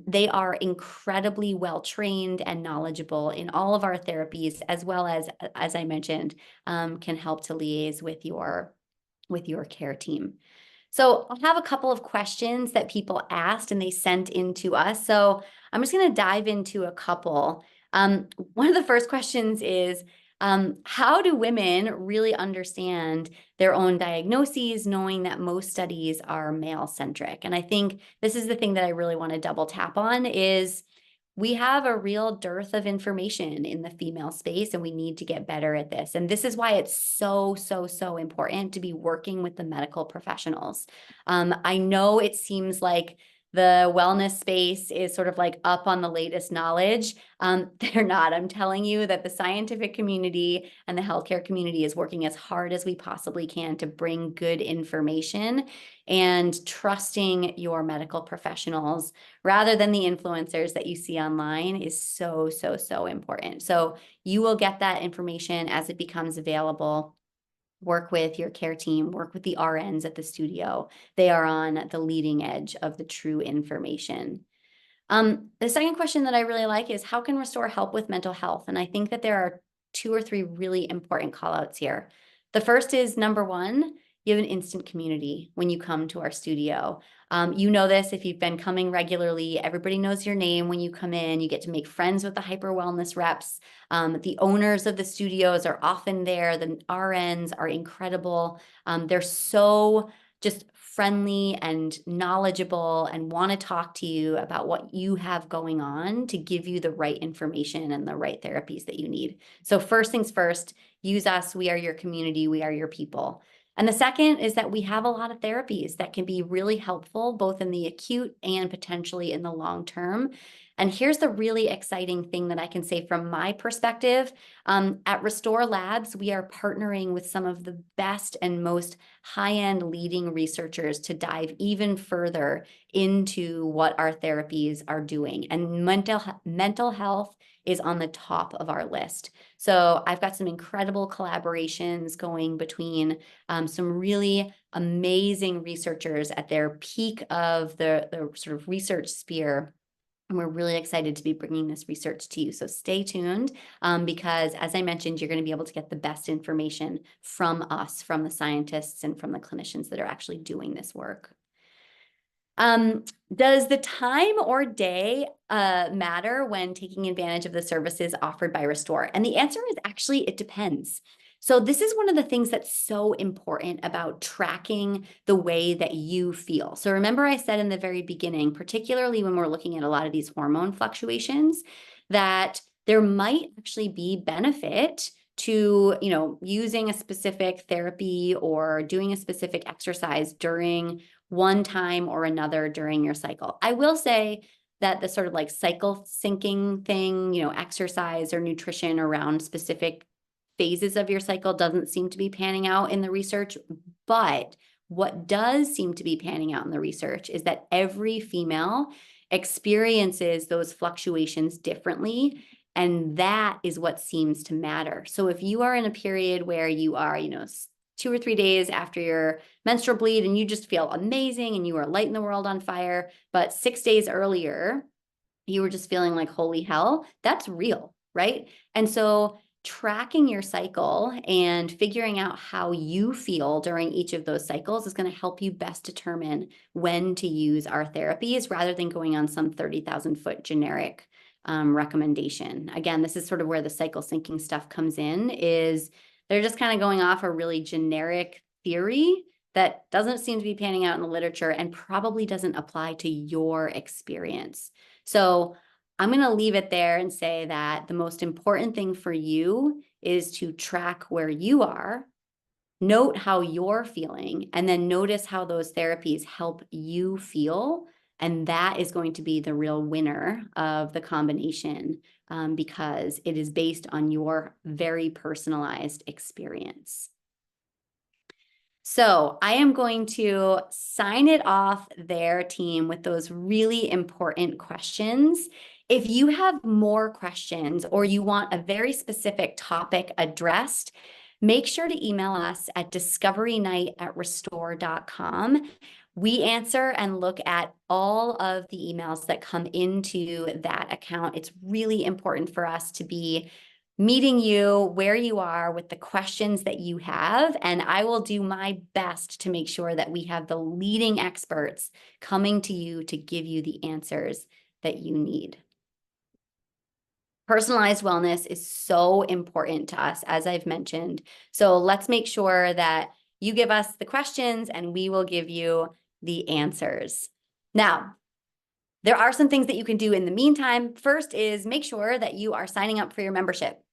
They are incredibly well trained and knowledgeable in all of our therapies, as well as I mentioned, can help to liaise with your care team. So I'll have a couple of questions that people asked and they sent in to us. So I'm just going to dive into a couple. One of the first questions is, how do women really understand their own diagnoses, knowing that most studies are male-centric? And I think this is the thing that I really want to double tap on, is we have a real dearth of information in the female space, and we need to get better at this. And this is why it's so, so, so important to be working with the medical professionals. I know it seems like the wellness space is sort of like up on the latest knowledge. They're not. I'm telling you that the scientific community and the healthcare community is working as hard as we possibly can to bring good information, and trusting your medical professionals rather than the influencers that you see online is so, so, so important. So you will get that information as it becomes available. Work with your care team, work with the RNs at the studio. They are on the leading edge of the true information. The second question that I really like is, how can Restore help with mental health? And I think that there are 2 or 3 really important call outs here. The first is, number one, you have an instant community when you come to our studio. You know this if you've been coming regularly. Everybody knows your name when you come in. You get to make friends with the hyper wellness reps. The owners of the studios are often there. The RNs are incredible. They're so just friendly and knowledgeable and want to talk to you about what you have going on to give you the right information and the right therapies that you need. So first things first, use us. We are your community. We are your people. And the second is that we have a lot of therapies that can be really helpful, both in the acute and potentially in the long term. And here's the really exciting thing that I can say from my perspective. At Restore Labs, we are partnering with some of the best and most high-end leading researchers to dive even further into what our therapies are doing. And mental health is on the top of our list. So I've got some incredible collaborations going between some really amazing researchers at their peak of the sort of research sphere. And we're really excited to be bringing this research to you. So stay tuned, because as I mentioned, you're going to be able to get the best information from us, from the scientists and from the clinicians that are actually doing this work. Does the time or day matter when taking advantage of the services offered by Restore? And the answer is actually, it depends. So this is one of the things that's so important about tracking the way that you feel. So remember I said in the very beginning, particularly when we're looking at a lot of these hormone fluctuations, that there might actually be benefit to, using a specific therapy or doing a specific exercise during one time or another during your cycle. I will say that the sort of like cycle syncing thing, exercise or nutrition around specific phases of your cycle doesn't seem to be panning out in the research. But what does seem to be panning out in the research is that every female experiences those fluctuations differently. And that is what seems to matter. So if you are in a period where you are, 2 or 3 days after your menstrual bleed and you just feel amazing and you are lighting the world on fire, but 6 days earlier, you were just feeling like holy hell, that's real, right? And so tracking your cycle and figuring out how you feel during each of those cycles is going to help you best determine when to use our therapies rather than going on some 30,000-foot generic recommendation. Again, this is sort of where the cycle syncing stuff comes in, is they're just kind of going off a really generic theory that doesn't seem to be panning out in the literature and probably doesn't apply to your experience. So I'm going to leave it there and say that the most important thing for you is to track where you are, note how you're feeling, and then notice how those therapies help you feel. And that is going to be the real winner of the combination, because it is based on your very personalized experience. So I am going to sign it off there, team, with those really important questions. If you have more questions or you want a very specific topic addressed, make sure to email us at discoverynight@restore.com. We answer and look at all of the emails that come into that account. It's really important for us to be meeting you where you are with the questions that you have. And I will do my best to make sure that we have the leading experts coming to you to give you the answers that you need. Personalized wellness is so important to us, as I've mentioned. So let's make sure that you give us the questions and we will give you the answers. Now, there are some things that you can do in the meantime. First is make sure that you are signing up for your membership.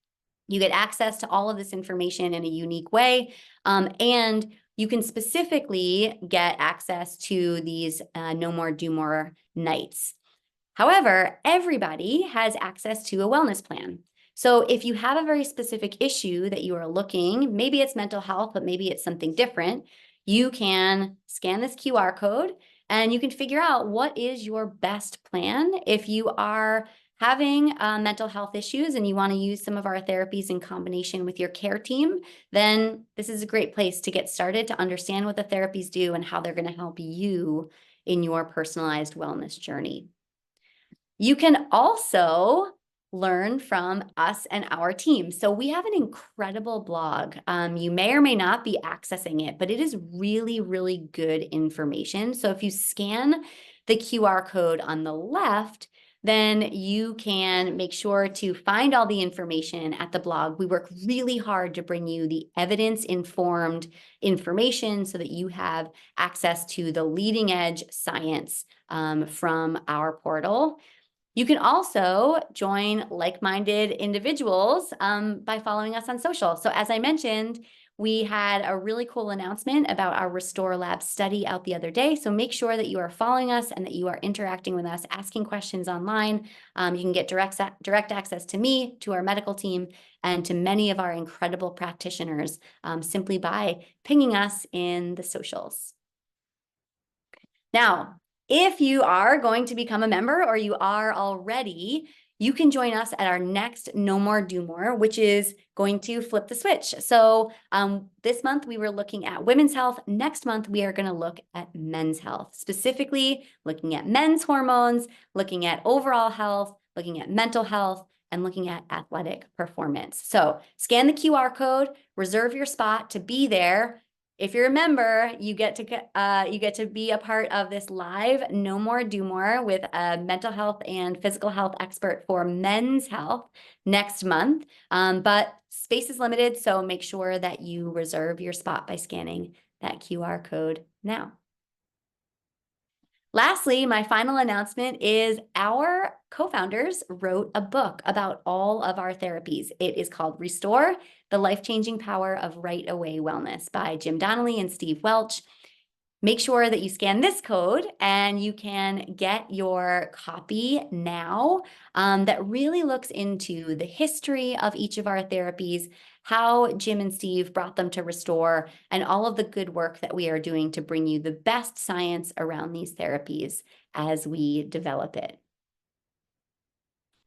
You get access to all of this information in a unique way, and you can specifically get access to these No More, Do More nights. However, everybody has access to a wellness plan. So if you have a very specific issue that you are looking, maybe it's mental health, but maybe it's something different, you can scan this QR code and you can figure out what is your best plan. If you are having mental health issues and you want to use some of our therapies in combination with your care team, then this is a great place to get started to understand what the therapies do and how they're going to help you in your personalized wellness journey. You can also learn from us and our team. So we have an incredible blog. You may or may not be accessing it, but it is really, really good information. So if you scan the QR code on the left, then you can make sure to find all the information at the blog. We work really hard to bring you the evidence-informed information so that you have access to the leading edge science from our portal. You can also join like-minded individuals by following us on social. So as I mentioned, we had a really cool announcement about our Restore Lab study out the other day. So make sure that you are following us and that you are interacting with us, asking questions online. You can get direct access to me, to our medical team, and to many of our incredible practitioners simply by pinging us in the socials. Now, if you are going to become a member or you are already, you can join us at our next No More, Do More, which is going to flip the switch. So this month we were looking at women's health. Next month we are going to look at men's health, specifically looking at men's hormones, looking at overall health, looking at mental health, and looking at athletic performance. So scan the QR code, reserve your spot to be there. if you're a member, you get to be a part of this live Know More, Do More with a mental health and physical health expert for men's health next month. But space is limited, so make sure that you reserve your spot by scanning that QR code now. Lastly, my final announcement is our co-founders wrote a book about all of our therapies. It is called Restore: The Life-Changing Power of Right Away Wellness by Jim Donnelly and Steve Welch. Make sure that you scan this code and you can get your copy now that really looks into the history of each of our therapies, how Jim and Steve brought them to Restore, and all of the good work that we are doing to bring you the best science around these therapies as we develop it.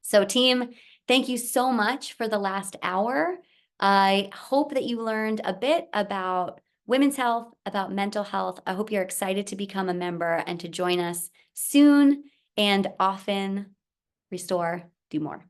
So team, thank you so much for the last hour. I hope that you learned a bit about women's health, about mental health. I hope you're excited to become a member and to join us soon and often. Restore, do more.